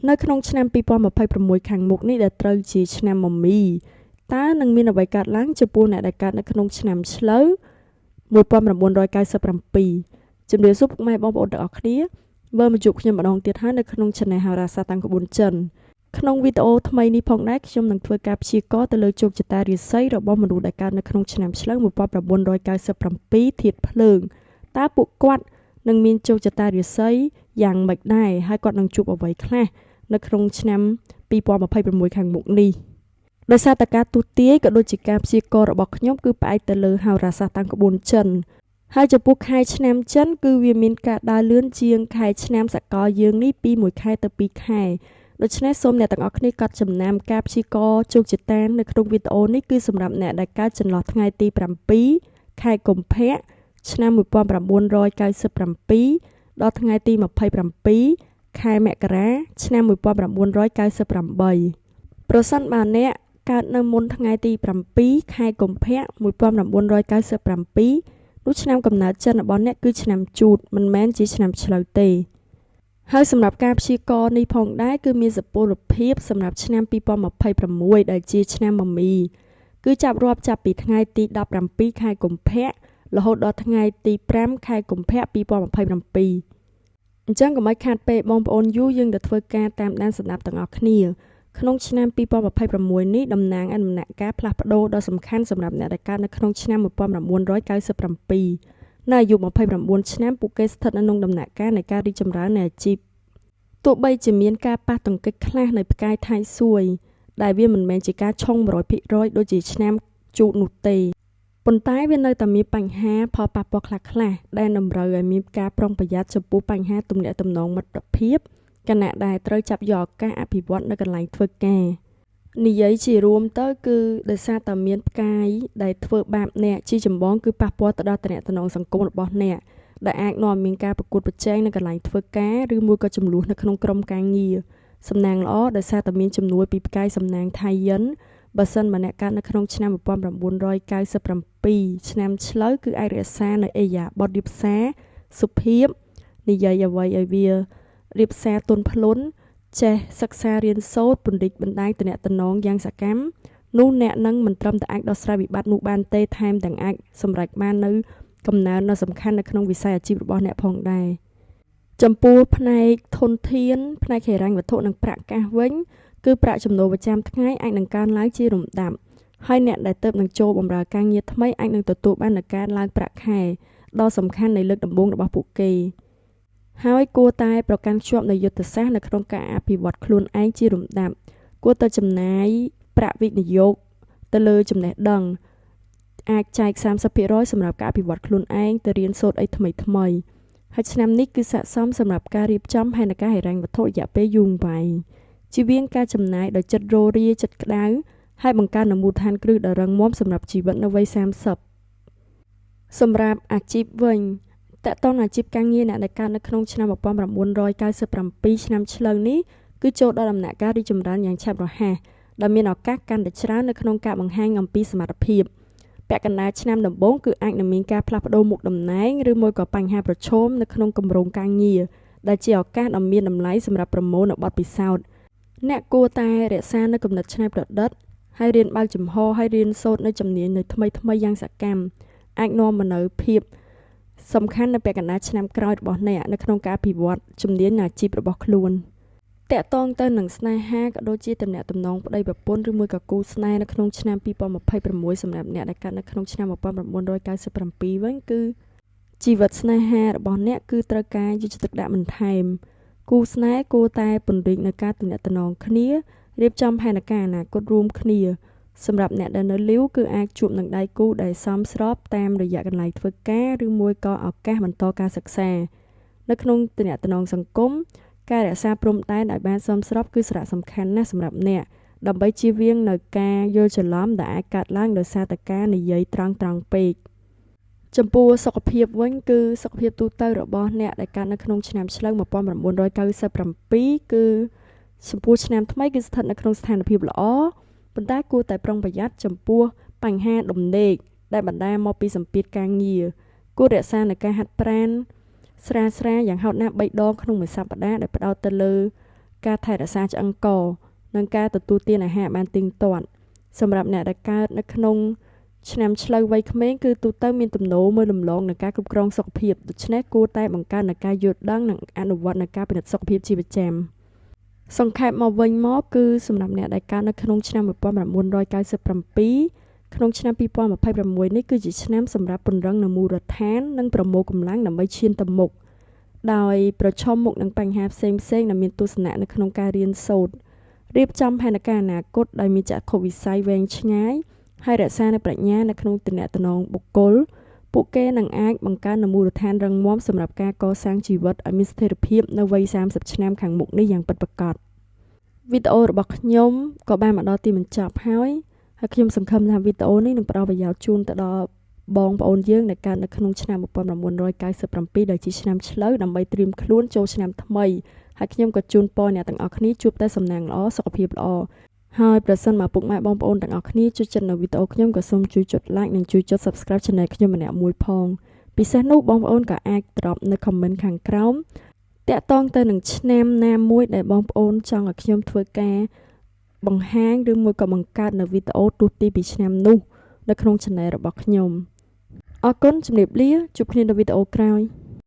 នៅក្នុងឆ្នាំ2026ខាងមុខនេះដែលត្រូវជាឆ្នាំមមីតើនឹងមានអ្វីកើតឡើងចំពោះអ្នកដែលកើតនៅក្នុងឆ្នាំឆ្លូវ1997ជំរាបសួរពុកម៉ែបងប្អូនទាំងអស់គ្នាវិលមកជួបខ្ញុំម្ដងទៀតហើយនៅក្នុង Channel ហោរាសាស្ត្រតាមក្បួនចិនក្នុងវីដេអូថ្មីនេះផងដែរខ្ញុំនឹងធ្វើការព្យាករណ៍ទៅលើជោគជតារាសីរបស់មនុស្សដែលកើតនៅក្នុងឆ្នាំឆ្លូវ1997ធាតុភ្លើងតើពួកគាត់នឹងមានជោគជតារាសីយ៉ាងម៉េចដែរហើយគាត់នឹងជួបអ្វីខ្លះនៅក្នុងឆ្នាំ2026ខាងមុខនេះដោយសារតែការទូទាយក៏ដូចជាការព្យាករណ៍របស់ខ្ញុំគឺផ្អែកទៅលើហោរាសាស្ត្រតាមក្បួនចិនហើយចំពោះខែឆ្នាំចិនគឺវាមានការដើរលឿនជាងខែឆ្នាំសកលយើងនេះពី1ខែទៅ2ខែដូច្នេះសូមអ្នកទាំងអស់គ្នាកត់ចំណាំការព្យាករណ៍ជោគជតានៅក្នុងវីដេអូនេះគឺសម្រាប់អ្នកដែលកើតចន្លោះថ្ងៃទី7ខែកុម្ភៈឆ្នាំ1997ដល់ថ្ងៃទី27ខែមករាឆ្នាំ1998ប្រសិនបើអ្នកកើតនៅមុនថ្ងៃទី7ខែកុម្ភៈ1997នោះឆ្នាំកំណើតចិនរបស់អ្នកគឺឆ្នាំជូតមិនមែនជាឆ្នាំឆ្លូវទេហើយសម្រាប់ការព្យាករណ៍នេះផងដែរគឺមានសុពលភាពសម្រាប់ឆ្នាំ2026ដែលជាឆ្នាំមមីគឺចាប់ពីថ្ងៃទី17ខែកុម្ភៈរហូតដល់ថ្ងៃទី5ខែកុម្ភៈ2027អញ្ចឹងកុំឲ្យខាតពេកបងប្អូនយូរយើងទៅធ្វើការតាមដានស្ដាប់ទាំងអស់គ្នាក្នុងឆ្នាំ2026នេះតំណាងឲ្យដំណាក់កាលផ្លាស់ប្ដូរដ៏សំខាន់សម្រាប់អ្នកដែលកើតនៅក្នុងឆ្នាំ1997នៅអាយុ29ឆ្នាំពួកគេស្ថិតនៅក្នុងដំណាក់កាលនៃការរីកចម្រើននៃអាជីពទោះបីជាមានការប៉ះទង្គិចខ្លះនៅផ្កាយថៃសួយដែលវាមិនមែនជាការឆុង 100% ដូចជាឆ្នាំជូតនោះទេប៉ុន្តែវានៅតែមានបញ្ហាផលប៉ះពាល់ខ្លះៗដែលតម្រូវឲ្យមានការប្រុងប្រយ័ត្នចំពោះបញ្ហាទំនាក់ទំនងមិត្តភាពគណៈដែលត្រូវចាប់យកឱកាសអភិវឌ្ឍនៅកន្លែងធ្វើការនិយាយជារួមទៅគឺដោយសារតែមានផ្កាយដែលធ្វើបាបអ្នកជាចម្បងគឺប៉ះពាល់ទៅដល់ទំនាក់ទំនងសង្គមរបស់អ្នកដែលអាចនាំឲ្យមានការប្រកួតប្រជែងនៅកន្លែងធ្វើការឬមួយក៏ចំនួននៅក្នុងក្រុមការងារសំណាងល្អដោយសារតែមានជំនួយពីផ្កាយសំណាងថៃយិនបើសិនបើអ្នកកើតនៅក្នុងឆ្នាំ1997ឆ្នាំឆ្លូវគឺអាចរក្សានៅអេយ៉ាបទរៀបសារសុភាពនិយាយអ្វីឲ្យវារៀបសារទន់ភ្លន់ចេះសិក្សារៀនសូត្រពន្រីកបណ្ដាញទំនាក់ទំនងយ៉ាងសកម្មនោះអ្នកនឹងមិនត្រឹមតែអាចដោះស្រាយវិបត្តិនោះបានទេថែមទាំងអាចសម្រេចបាននៅកំណើនដ៏សំខាន់នៅក្នុងវិស័យអាជីពរបស់អ្នកផងដែរចំពោះផ្នែកធនធានផ្នែកហិរញ្ញវត្ថុនិងប្រាក់កាសវិញគឺប្រាក់ចំណូលប្រចាំថ្ងៃអាចនឹងកើនឡើងជារំដាប់ហើយអ្នកដែលទើបនឹងចូលបម្រើការងារថ្មីអាចនឹងទទួលបាននូវការឡើងប្រាក់ខែដ៏សំខាន់នៃលើកដំបូងរបស់ពួកគេហើយគួរតែប្រកាន់ខ្ជាប់នូវយុទ្ធសាស្ត្រនៅក្នុងការអភិវឌ្ឍខ្លួនឯងជារំដាប់គួរតែចំណាយប្រាក់វិនិយោគទៅលើចំណេះដឹងអាចចែក 30% សម្រាប់ការអភិវឌ្ឍខ្លួនឯងទៅរៀនសូត្រអីថ្មីហើយឆ្នាំនេះគឺស័ក្តិសមសម្រាប់ការរៀបចំផែនការហិរញ្ញវត្ថុរយៈពេលយូរអង្វែងជៀសវាងការចំណាយដោយចិត្តរោរាចិត្តក្តៅហើយបង្កើននូវមូលដ្ឋានគ្រឹះដ៏រឹងមាំសម្រាប់ជីវិតនៅវ័យ30សម្រាប់អាជីពវិញតើតើអាជីពការងារអ្នកដែលកើតនៅក្នុងឆ្នាំ1997ឆ្នាំឆ្លូវនេះគឺចូលដល់ដំណាក់កាលរីកចម្រើនយ៉ាងឆាប់រហ័សដែលមានឱកាសកាន់តែច្រើននៅក្នុងការបង្ហាញអំពីសមត្ថភាពពាក់កណ្ដាលឆ្នាំដំបូងគឺអាចនឹងមានការផ្លាស់ប្ដូរមុខតំណែងឬមួយក៏បញ្ហាប្រឈមនៅក្នុងគម្រោងការងារដែលជាឱកាសដ៏មានតម្លៃសម្រាប់ប្រមូលនូវបទពិសោធន៍អ្នកគួរតែរក្សានូវគំនិតច្នៃប្រឌិតហើយរៀនបើកចំហហើយរៀនសូត្រនូវជំនាញនៅថ្មីយ៉ាងសកម្មអាចនាំមកនូវភាពសំខាន់នៅពាក់កណ្ដាលឆ្នាំក្រោយរបស់អ្នកនៅក្នុងការអភិវឌ្ឍជំនាញអាជីពរបស់ខ្លួនតាក់ទងទៅនឹងស្នេហាក៏ដូចជាទំនាក់ទំនងប្តីប្រពន្ធឬមួយក៏គូស្នេហ៍នៅក្នុងឆ្នាំ2026សម្រាប់អ្នកដែលកើតនៅក្នុងឆ្នាំ1997វិញគឺជីវិតស្នេហារបស់អ្នកគឺត្រូវការយកចិត្តទុកដាក់បន្ថែមគូស្នេហ៍គួរតែពង្រីកនៅការទំនាក់ទំនងគ្នារៀបចំផែនការអនាគតរួមគ្នាសម្រាប់អ្នកដែលនៅលីវគឺអាចជួបនឹងដៃគូដែលសមស្របតាមរយៈកន្លែងធ្វើការឬមួយក៏ឱកាសបន្តការសិក្សានៅក្នុងទំនាក់ទំនងសង្គមការរក្សាព្រំដែនឲ្យបានសមស្របគឺសារៈសំខាន់ណាស់សម្រាប់អ្នកដើម្បីជៀសវាងនៅការយល់ច្រឡំដែលអាចកើតឡើងដោយសារតែការនិយាយត្រង់ពេកចំពោះសុខភាពវិញគឺសុខភាពទូទៅរបស់អ្នកដែលកើតនៅក្នុងឆ្នាំឆ្លូវ1997គឺចំពោះឆ្នាំថ្មីគឺស្ថិតនៅក្នុងស្ថានភាពល្អប៉ុន្តែគួរតែប្រុងប្រយ័ត្នចំពោះបញ្ហាដំណេកដែលបណ្ដាលមកពីសម្ពាធការងារគួររក្សានូវការហាត់ប្រាណស្រាលយ៉ាងហោចណាស់3ដងក្នុងមួយសប្តាហ៍ដែលផ្ដោតទៅលើ ការថែរក្សាឆ្អឹងកនិងការទទួលទានអាហារបានទៀងទាត់សម្រាប់អ្នកដែលកើតនៅក្នុងឆ្នាំឆ្លូវវ័យក្មេងគឺទូទៅមានទំនោរមើលរំលងនឹងការគ្រប់គ្រងសុខភាពដូច្នេះគួរតែបង្កើននូវការយល់ដឹងនិងអនុវត្តនូវការពិនិត្យសុខភាពជាប្រចាំសង្ខេបមកវិញមកគឺសម្រាប់អ្នកដែលកើតនៅក្នុងឆ្នាំ1997ក្នុងឆ្នាំ2026នេះគឺជាឆ្នាំសម្រាប់ពង្រឹងនូវមូលដ្ឋាននិងប្រមូលកម្លាំងដើម្បីឈានទៅមុខដោយប្រឈមមុខនឹងបញ្ហាផ្សេងៗដែលមានទស្សនៈនៅក្នុងការរៀនសូត្ររៀបចំផែនការអនាគតដោយមានចក្ខុវិស័យវែងឆ្ងាយហើយរក្សានូវប្រាជ្ញានៅក្នុងទំនាក់ទំនងបុគ្គលពួកគេនឹងអាចបង្កើននូវមូលដ្ឋានរឹងមាំសម្រាប់ការកសាងជីវិតឲ្យមានស្ថិរភាពនៅវ័យ30ឆ្នាំខាងមុខនេះយ៉ាងពិតប្រាកដវីដេអូរបស់ខ្ញុំក៏បានមកដល់ទីបញ្ចប់ហើយខ្ញុំសង្ឃឹមថាវីដេអូនេះនឹងផ្ដល់ប្រយោជន៍ជូនទៅដល់បងប្អូនយើងដែលកើតនៅក្នុងឆ្នាំ1997ដែលជាឆ្នាំឆ្លូវដើម្បីត្រៀមខ្លួនចូលឆ្នាំថ្មីហើយខ្ញុំក៏ជូនពរអ្នកទាំងអស់គ្នាជួបតែសំណាងល្អសុខភាពល្អហើយប្រសិនមកពុកម៉ែបងប្អូនទាំងអស់គ្នាជួយចិត្តនៅវីដេអូខ្ញុំក៏សូមជួយចុច like និងជួយចុច subscribe channel ខ្ញុំម្នាក់មួយផងពិសេសនោះបងប្អូនក៏អាច drop នៅ comment ខាងក្រោមតាក់ទងទៅនឹងឆ្នាំណាមួយដែលបងប្អូនចង់ឲ្យខ្ញុំធ្វើការបង្ហាញឬមួយក៏បង្កើតនៅវីដេអូទស្សន៍ទីពីឆ្នាំនោះនៅក្នុង channel របស់ខ្ញុំអរគុណជំរាបលាជួបគ្នានៅវីដេអូក្រោយ